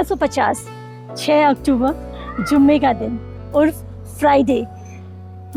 1450 6 अक्टूबर जुम्मे का दिन उर्फ फ्राइडे।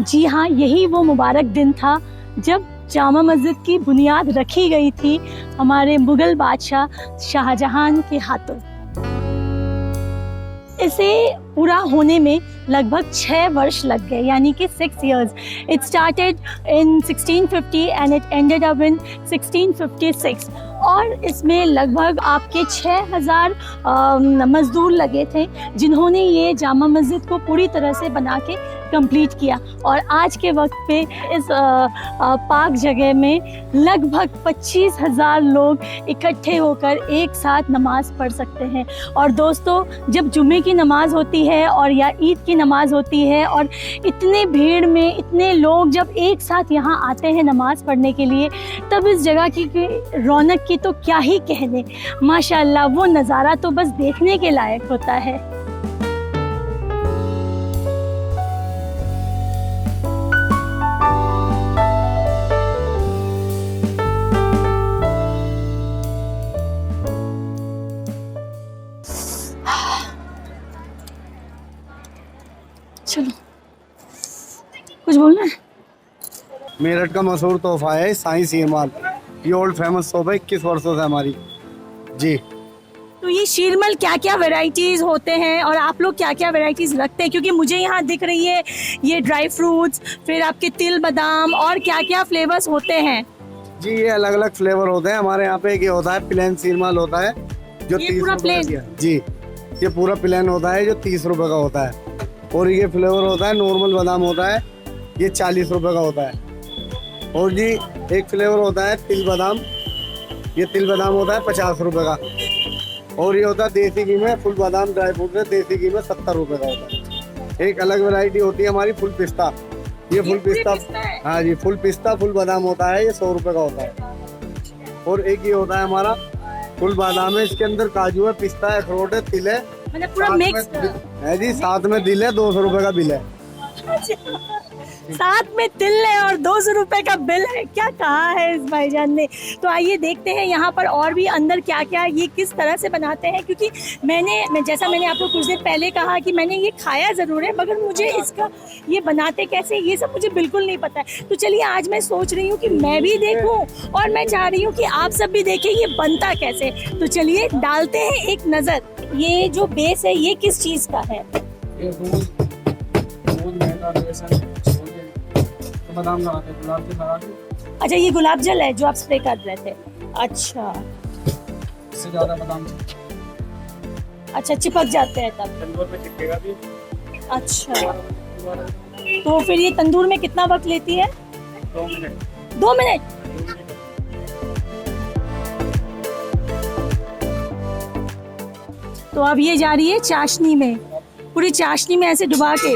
जी हाँ, यही वो मुबारक दिन था जब जामा मस्जिद की बुनियाद रखी गई थी हमारे मुगल बादशाह शाहजहां के हाथों। इसे पूरा होने में लगभग 6 वर्ष लग गए, यानी कि 6 years। It started in 1650 and it ended up in 1656। और इसमें लगभग आपके 6000 मजदूर लगे थे जिन्होंने ये जामा मस्जिद को पूरी तरह से बना के कंप्लीट किया। और आज के वक्त पे इस पाक जगह में लगभग 25,000 लोग इकट्ठे होकर एक साथ नमाज पढ़ सकते हैं। और दोस्तों, जब जुम्मे की नमाज होती है और या ईद की नमाज होती है और इतने भीड़ में इतने लोग जब एक साथ यहाँ आते हैं नमाज पढ़ने के लिए, तब इस जगह की रौनक की तो क्या ही कहने। माशाअल्लाह, वो नज़ारा तो बस देखने के लायक होता है। चलो, कुछ बोलना है? मेरठ का मशहूर तोहफा है शाही शीरमाल। ये ओल्ड फेमस तोहफा 21 वर्षों से हमारी जी। तो ये शीरमल क्या क्या वैरायटीज होते हैं और आप लोग क्या क्या वैरायटीज रखते हैं? क्योंकि मुझे यहाँ दिख रही है ये ड्राई फ्रूट्स, फिर आपके तिल बादाम, और क्या क्या फ्लेवर्स होते हैं? जी, ये अलग अलग फ्लेवर होते हैं हमारे यहाँ पे। ये होता है प्लेन शीरमाल होता है जो 30 रुपए का। जी, ये पूरा प्लेन होता है जो 30 रुपए का होता है। और ये फ्लेवर होता है नॉर्मल बादाम होता है, ये 40 रुपए का होता है। और जी एक फ्लेवर होता है तिल बादाम, ये तिल बादाम होता है 50 रुपए का। और ये होता है देसी घी में फुल बादाम ड्राई फ्रूट है, देसी घी में 70 रुपए का होता है। एक अलग वैरायटी होती है हमारी फुल पिस्ता। ये फुल पिस्ता, हाँ जी, फुल पिस्ता फुल बादाम होता है, ये 100 रुपए का होता है। और एक ये होता है हमारा फुल बादाम है, इसके अंदर काजू है, पिस्ता है, अखरोट है, तिल है, मतलब पूरा मिक्स है जी। साथ में दिल है, 200 रुपए का बिल है। साथ में तिल है और 200 रुपए का बिल है। क्या कहा है इस भाईजान ने। तो आइए देखते हैं यहाँ पर और भी अंदर क्या क्या ये किस तरह से बनाते हैं। क्योंकि जैसा मैंने आपको कुछ देर पहले कहा कि मैंने ये खाया ज़रूर है, मगर मुझे इसका ये बनाते कैसे ये सब मुझे बिल्कुल नहीं पता है। तो चलिए, आज मैं सोच रही हूँ कि मैं भी देखूँ और मैं चाह रही हूँ कि आप सब भी देखें ये बनता कैसे। तो चलिए डालते हैं एक नज़र। ये जो बेस है ये किस चीज़ का है? बादाम लगाते हैं, गुलाब जल लगाते। अच्छा, ये गुलाब जल है जो आप स्प्रे कर रहे थे। अच्छा, इससे ज्यादा बादाम अच्छा चिपक जाते हैं तब। तंदूर में चिपकेगा भी। अच्छा, तो फिर ये तंदूर में कितना वक्त लेती है? 2 मिनट। 2 मिनट। तो अब ये जा रही है चाशनी में, पूरी चाशनी में ऐसे डुबा के।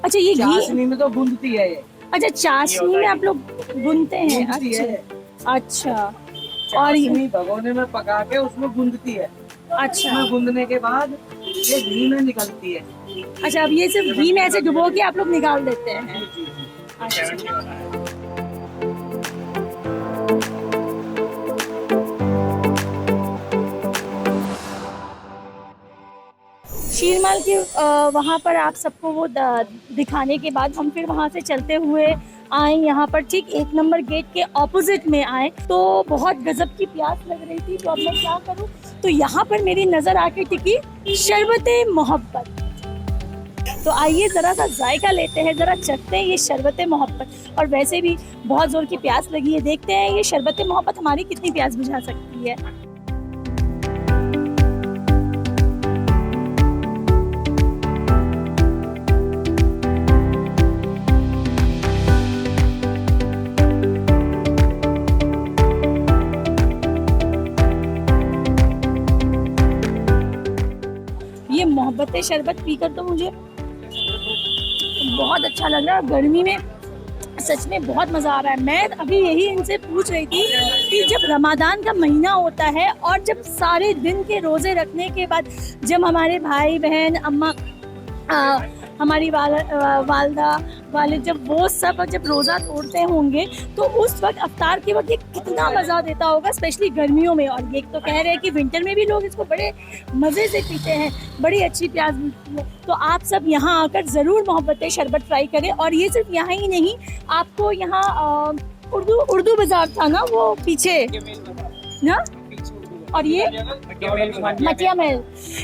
अच्छा, ये घी चाशनी में तो गूंदती है ये। अच्छा, चाशनी में आप लोग गूंदते हैं। अच्छा अच्छा। और चाशनी भगोने में पका के उसमें गूंदती है। अच्छा, उसमें गूंदने के बाद ये घी में निकलती है। अच्छा, अब ये सिर्फ घी में ऐसे डुबो के आप लोग निकाल देते हैं। अच्छा, शीरमाल के वहाँ पर आप सबको वो दिखाने के बाद हम फिर वहाँ से चलते हुए आए यहाँ पर, ठीक 1 नंबर गेट के ऑपोजिट में आए। तो बहुत गजब की प्यास लग रही थी, तो अब मैं क्या करूँ, तो यहाँ पर मेरी नज़र आके टिकी शरबते मोहब्बत। तो आइए ज़रा सा जायका लेते हैं, ज़रा चखते हैं ये शरबते मोहब्बत। और वैसे भी बहुत ज़ोर की प्यास लगी है, देखते हैं ये शरबते मोहब्बत हमारी कितनी प्यास बुझा सकती है। ये मोहब्बत शरबत पीकर तो मुझे बहुत अच्छा लग रहा है। गर्मी में सच में बहुत मज़ा आ रहा है। मैं अभी यही इनसे पूछ रही थी कि जब रमज़ान का महीना होता है और जब सारे दिन के रोज़े रखने के बाद जब हमारे भाई बहन अम्मा हमारी वालदा वालिद जब वो सब जब रोज़ा तोड़ते होंगे तो उस वक्त अफ्तार के वक्त ये कितना मज़ा देता होगा, स्पेशली गर्मियों में। और ये तो कह रहे हैं कि विंटर में भी लोग इसको बड़े मज़े से पीते हैं, बड़ी अच्छी प्यास मिलती है। तो आप सब यहाँ आकर ज़रूर मोहब्बत शरबत ट्राई करें। और ये सिर्फ यहाँ ही नहीं, आपको यहाँ उर्दू बाज़ार था ना वो पीछे ना, और ये मटिया महल,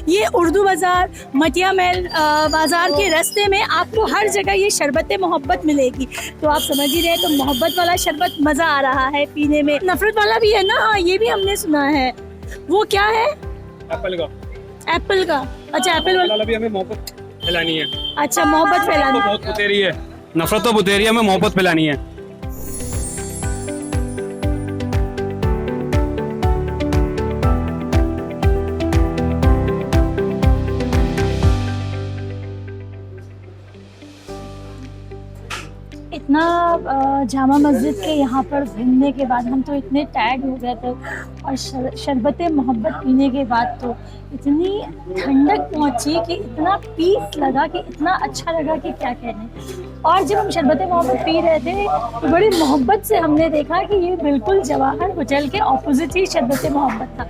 ये उर्दू बाज़ार मटिया महल बाज़ार के रास्ते में आपको हर जगह ये शरबत मोहब्बत मिलेगी। तो आप समझ ही रहे हैं, तो मोहब्बत वाला शरबत मज़ा आ रहा है पीने में। नफरत वाला भी है ना, हाँ ये भी हमने सुना है। वो क्या है? एप्पल का। अच्छा एप्पल वाला भी हमें मोहब्बत फैलानी है। अच्छा मोहब्बत फैलानी, बहुत बुतेरी है, नफरत तो बुतेरी है, हमें मोहब्बत फैलानी है। इतना जामा मस्जिद के यहाँ पर घूमने के बाद हम तो इतने टायर्ड हो गए थे, और शरबत मोहब्बत पीने के बाद तो इतनी ठंडक पहुँची कि इतना पीस लगा, कि इतना अच्छा लगा कि क्या कहने। और जब हम शरबत मोहब्बत पी रहे थे तो बड़ी मोहब्बत से हमने देखा कि ये बिल्कुल जवाहर होटल के ऑपोजिट ही शरबत मोहब्बत था।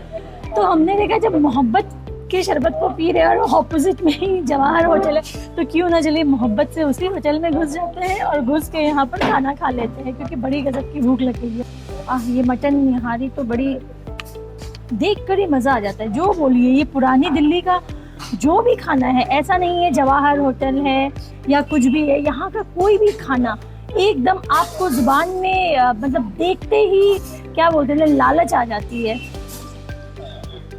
तो हमने देखा जब मोहब्बत के शरबत को पी रहे और ऑपोजिट में ही जवाहर होटल है, तो क्यों ना चलिए मोहब्बत से उसी होटल में घुस जाते हैं और घुस के यहाँ पर खाना खा लेते हैं, क्योंकि बड़ी गजब की भूख लगी है। ये मटन निहारी तो बड़ी देख कर ही मज़ा आ जाता है। जो बोलिए, ये पुरानी दिल्ली का जो भी खाना है, ऐसा नहीं है जवाहर होटल है या कुछ भी है, यहाँ का कोई भी खाना एकदम आपको जुबान में मतलब देखते ही क्या बोलते हैं, लालच आ जाती है।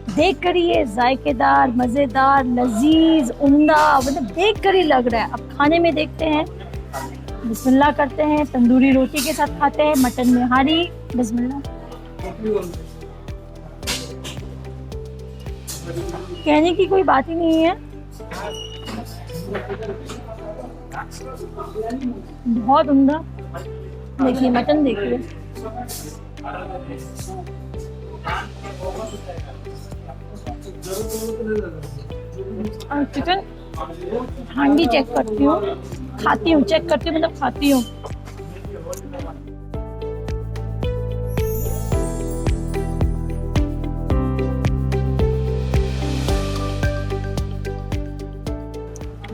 देख कर ही ये जायकेदार, मज़ेदार, लजीज, उम्दा, मतलब देख कर ही लग रहा है। अब खाने में देखते हैं, बिस्मिल्लाह करते हैं, तंदूरी रोटी के साथ खाते हैं मटन निहारी। बिस्मिल्लाह, कहने की कोई बात ही नहीं है, बहुत उम्दा। देखिए मटन, देखिए और चिकन हांडी चेक करती हूँ, खाती हूँ, चेक करती हूँ मतलब खाती हूँ।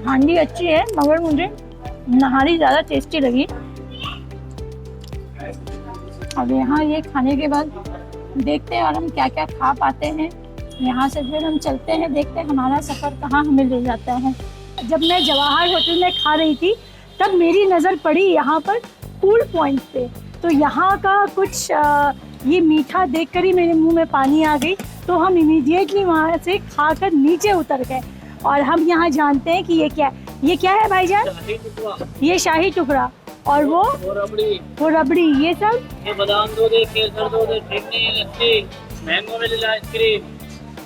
हांडी अच्छी है, मगर मुझे नहारी ज़्यादा टेस्टी लगी। अब यहाँ ये खाने के बाद देखते हैं और हम क्या क्या खा पाते हैं। यहाँ से फिर हम चलते हैं, देखते हैं हमारा सफ़र कहाँ हमें ले जाता है। जब मैं जवाहर होटल में खा रही थी तब मेरी नज़र पड़ी यहाँ पर कूल पॉइंट पे, तो यहाँ का कुछ ये मीठा देखकर ही मेरे मुंह में पानी आ गई। तो हम इमीडिएटली वहाँ से खाकर नीचे उतर गए। और हम यहाँ जानते हैं कि ये क्या है भाईजान? ये शाही टुकड़ा, और वो रबड़ी, ये सब ये बादाम दूध है, केसर दूध है, चीनी, लस्सी, मैंगो वनीला आइसक्रीम।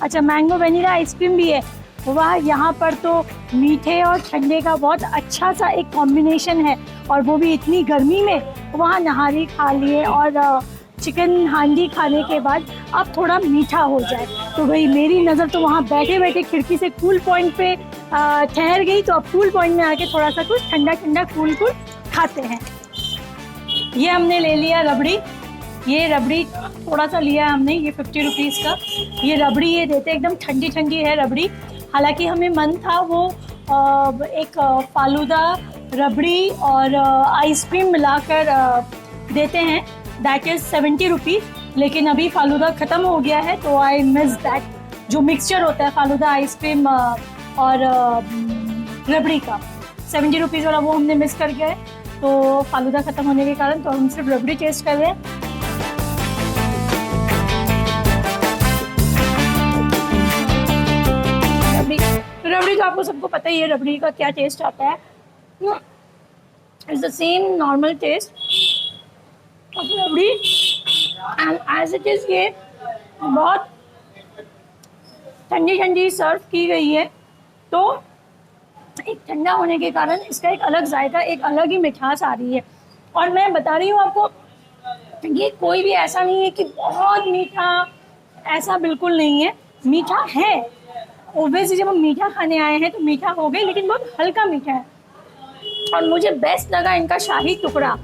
अच्छा मैंगो वनीला आइसक्रीम भी है। वाह, यहाँ पर तो मीठे और ठंडे का बहुत अच्छा सा एक कॉम्बिनेशन है, और वो भी इतनी गर्मी में। वहाँ नहारी खा लिए और चिकन हांडी खाने के बाद अब थोड़ा मीठा हो जाए, तो भाई मेरी नज़र तो वहाँ बैठे बैठे खिड़की से कूल पॉइंट पे ठहर गई। तो अब कूल पॉइंट में आके थोड़ा सा कुछ ठंडा ठंडा कूल खाते हैं। ये हमने ले लिया रबड़ी, ये रबड़ी थोड़ा सा लिया हमने, ये 50 रुपीज़ का ये रबड़ी ये देते, एकदम ठंडी ठंडी है रबड़ी। हालांकि हमें मन था वो एक फालूदा, रबड़ी और आइसक्रीम मिलाकर देते हैं, दैट इज़ 70 रुपीज़, लेकिन अभी फालूदा ख़त्म हो गया है, तो आई मिस दैट। जो मिक्सचर होता है फालूदा, आइसक्रीम और रबड़ी का 70 रुपीज़ वाला, वो हमने मिस कर गया है। तो फालूदा ख़त्म होने के कारण तो हम सिर्फ रबड़ी टेस्ट कर रहे हैं। रबड़ी तो आपको सबको पता ही है, रबड़ी का क्या टेस्ट आता है। It's the same normal taste of rabri and as it is ये बहुत ठंडी ठंडी सर्व की गई है, तो एक ठंडा होने के कारण इसका एक अलग जायका, एक अलग ही मिठास आ रही है। और मैं बता रही हूँ आपको, ये कोई भी ऐसा नहीं है कि बहुत मीठा, ऐसा बिल्कुल नहीं है। मीठा है, ओब्वियसली जब हम मीठा खाने आए हैं तो मीठा हो गए, लेकिन बहुत हल्का मीठा है। और मुझे बेस्ट लगा इनका शाही टुकड़ा,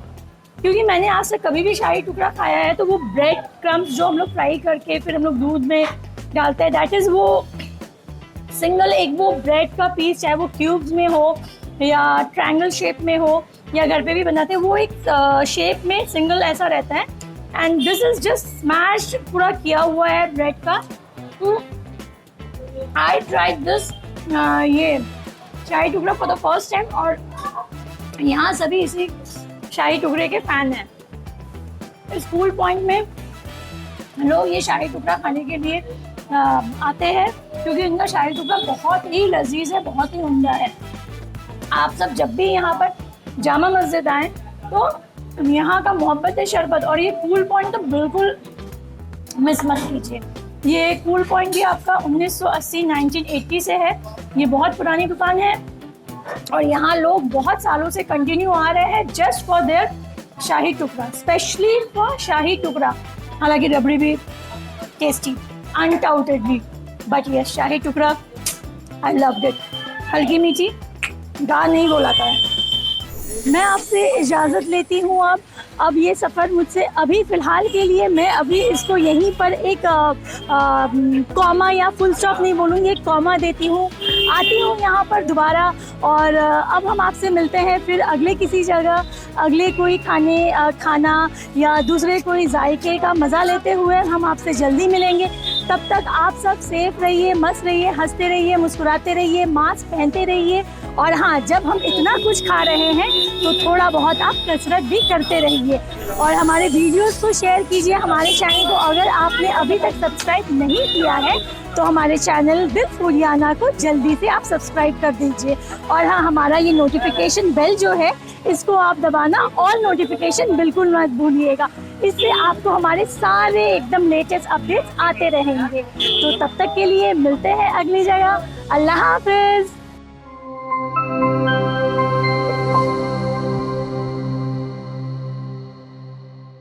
क्योंकि मैंने आज तक कभी भी शाही टुकड़ा खाया है तो वो ब्रेड क्रम्स जो हम लोग फ्राई करके फिर हम लोग दूध में डालते हैं, दैट इज़ वो सिंगल एक वो ब्रेड का पीस, चाहे वो क्यूब्स में हो या ट्रायंगल शेप में हो या घर पे भी बनाते हैं, वो एक शेप में सिंगल ऐसा रहता है। And this is just smash पूरा किया हुआ है ब्रेड का। आई ट्राइड दिस ये शाही टुकड़ा फॉर द फर्स्ट टाइम, और यहाँ सभी इसी शाही टुकड़े के फैन हैं। स्कूल पॉइंट में लोग ये शाही टुकड़ा खाने के लिए आते हैं, क्योंकि इनका शाही टुकड़ा बहुत ही लजीज है, बहुत ही उम्दा है। आप सब जब भी यहाँ पर जामा मस्जिद आएँ तो यहाँ का मोहब्बत शरबत और ये कूल पॉइंट तो बिल्कुल मिस मत कीजिए। ये कूल पॉइंट भी आपका 1980-1980 से है, ये बहुत पुरानी दुकान है और यहाँ लोग बहुत सालों से कंटिन्यू आ रहे हैं जस्ट फॉर देयर शाही टुकड़ा, स्पेशली फॉर शाही टुकड़ा। हालांकि रबड़ी भी टेस्टी अनडाउटेडली, बट ये शाही टुकड़ा आई लव्ड इट। हल्की मीठी, गाल नहीं बोलाता है। मैं आपसे इजाज़त लेती हूँ अब ये सफ़र मुझसे अभी फ़िलहाल के लिए मैं अभी इसको यहीं पर एक कॉमा या फुल स्टॉप नहीं बोलूँगी, एक कॉमा देती हूँ। आती हूँ यहाँ पर दोबारा और अब हम आपसे मिलते हैं फिर अगले किसी जगह, अगले कोई खाना या दूसरे कोई जायके का मज़ा लेते हुए हम आपसे जल्दी मिलेंगे। तब तक आप सब सेफ रहिए, मस्त रहिए, हंसते रहिए, मुस्कुराते रहिए, मास्क पहनते रहिए। और हाँ, जब हम इतना कुछ खा रहे हैं तो थोड़ा बहुत आप कसरत भी करते रहिए और हमारे वीडियोस को शेयर कीजिए। हमारे चैनल को अगर आपने अभी तक सब्सक्राइब नहीं किया है तो हमारे चैनल दिल फूलियाना को जल्दी से आप सब्सक्राइब कर दीजिए। और हाँ, हमारा ये नोटिफिकेशन बेल जो है इसको आप दबाना, ऑल नोटिफिकेशन बिल्कुल मत भूलिएगा, इससे आपको हमारे सारे एकदम लेटेस्ट अपडेट्स आते रहेंगे। तो तब तक के लिए मिलते हैं अगली जगह। अल्लाह हाफिज़।